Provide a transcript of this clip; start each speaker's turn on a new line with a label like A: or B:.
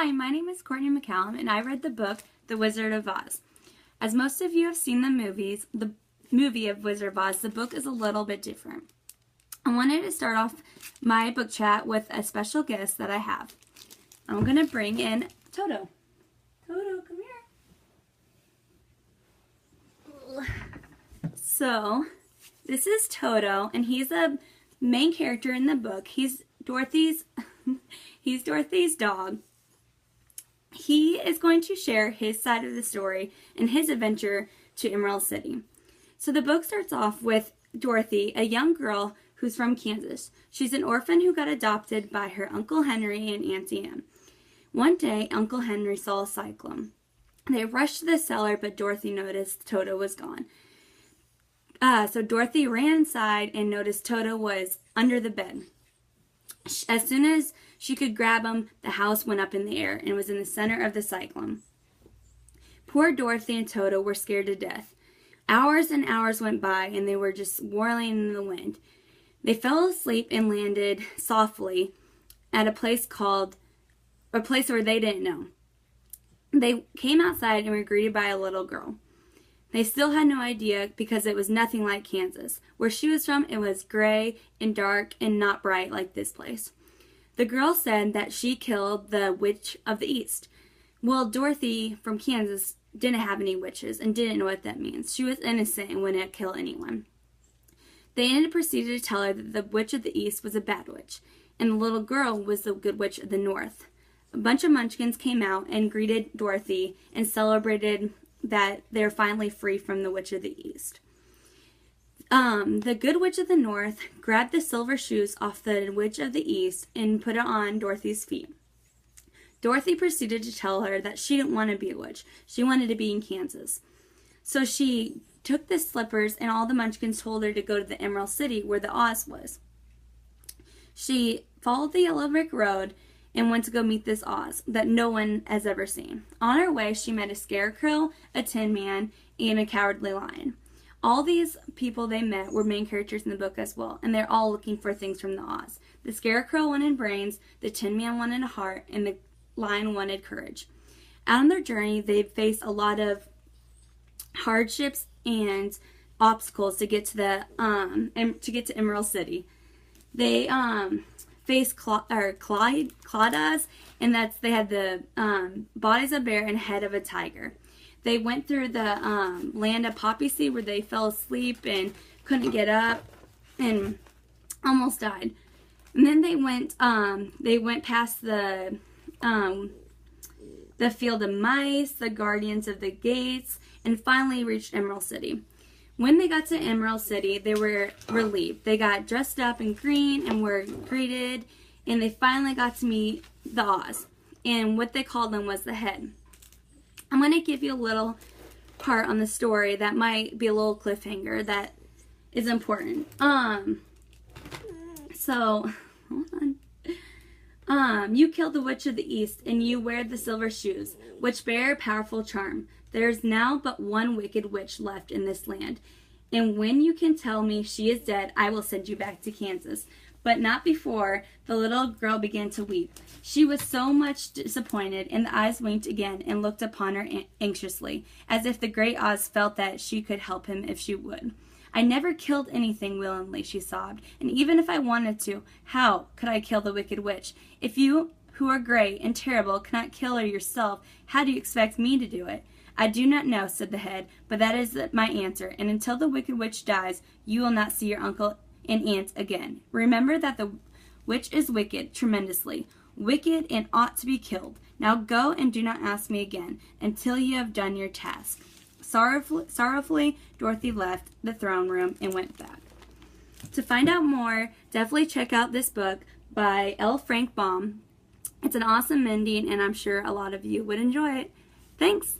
A: Hi, my name is Courtney McCallum, and I read the book, The Wizard of Oz. As most of you have seen the movie of Wizard of Oz, the book is a little bit different. I wanted to start off my book chat with a special guest that I have. I'm going to bring in Toto. Toto, come here. So, this is Toto, and he's a main character in the book. He's Dorothy's dog. He is going to share his side of the story and his adventure to Emerald City. So the book starts off with Dorothy, a young girl who's from Kansas. She's an orphan who got adopted by her Uncle Henry and Auntie Anne. One day, Uncle Henry saw a cyclone. They rushed to the cellar, but Dorothy noticed Toto was gone. So Dorothy ran inside and noticed Toto was under the bed. As soon as she could grab him, the house went up in the air and was in the center of the cyclone. Poor Dorothy and Toto were scared to death. Hours and hours went by, and they were just whirling in the wind. They fell asleep and landed softly at a place where they didn't know. They came outside and were greeted by a little girl. They still had no idea because it was nothing like Kansas. Where she was from, it was gray and dark and not bright like this place. The girl said that she killed the Witch of the East. Well, Dorothy from Kansas didn't have any witches and didn't know what that means. She was innocent and wouldn't kill anyone. They ended proceeded to tell her that the Witch of the East was a bad witch, and the little girl was the good witch of the North. A bunch of munchkins came out and greeted Dorothy and celebrated that they're finally free from the Witch of the East. The good witch of the North grabbed the silver shoes off the Witch of the East and put it on Dorothy's feet. Dorothy proceeded to tell her that she didn't want to be a witch. She wanted to be in Kansas. So she took the slippers, and all the munchkins told her to go to the Emerald City where the Oz was. She followed the yellow brick road and went to go meet this Oz that no one has ever seen. On her way, she met a scarecrow, a tin man, and a cowardly lion. All these people they met were main characters in the book as well, and they're all looking for things from the Oz. The scarecrow wanted brains, the tin man wanted a heart, and the lion wanted courage. Out on their journey, they faced a lot of hardships and obstacles to get to Emerald City. They faced Claudas, and they had the bodies of a bear and head of a tiger. They went through the land of Poppy Seed where they fell asleep and couldn't get up and almost died. And then they went past the field of mice, the guardians of the gates, and finally reached Emerald City. When they got to Emerald City, they were relieved. They got dressed up in green and were greeted, and they finally got to meet the Oz. And what they called them was the head. I'm going to give you a little part on the story that might be a little cliffhanger that is important. So, hold on. You killed the Witch of the East, and you wear the silver shoes, which bear a powerful charm. There is now but one wicked witch left in this land, and when you can tell me she is dead, I will send you back to Kansas. But not before. The little girl began to weep. She was so much disappointed, and the eyes winked again and looked upon her anxiously, as if the great Oz felt that she could help him if she would. I never killed anything willingly, she sobbed, and even if I wanted to, how could I kill the wicked witch? If you, who are great and terrible, cannot kill her yourself, how do you expect me to do it? I do not know, said the head, but that is my answer, and until the wicked witch dies, you will not see your uncle and aunt again. Remember that the witch is wicked, tremendously wicked, and ought to be killed. Now go and do not ask me again until you have done your task. Sorrowfully, Dorothy left the throne room and went back. To find out more, definitely check out this book by L. Frank Baum. It's an awesome ending, and I'm sure a lot of you would enjoy it. Thanks!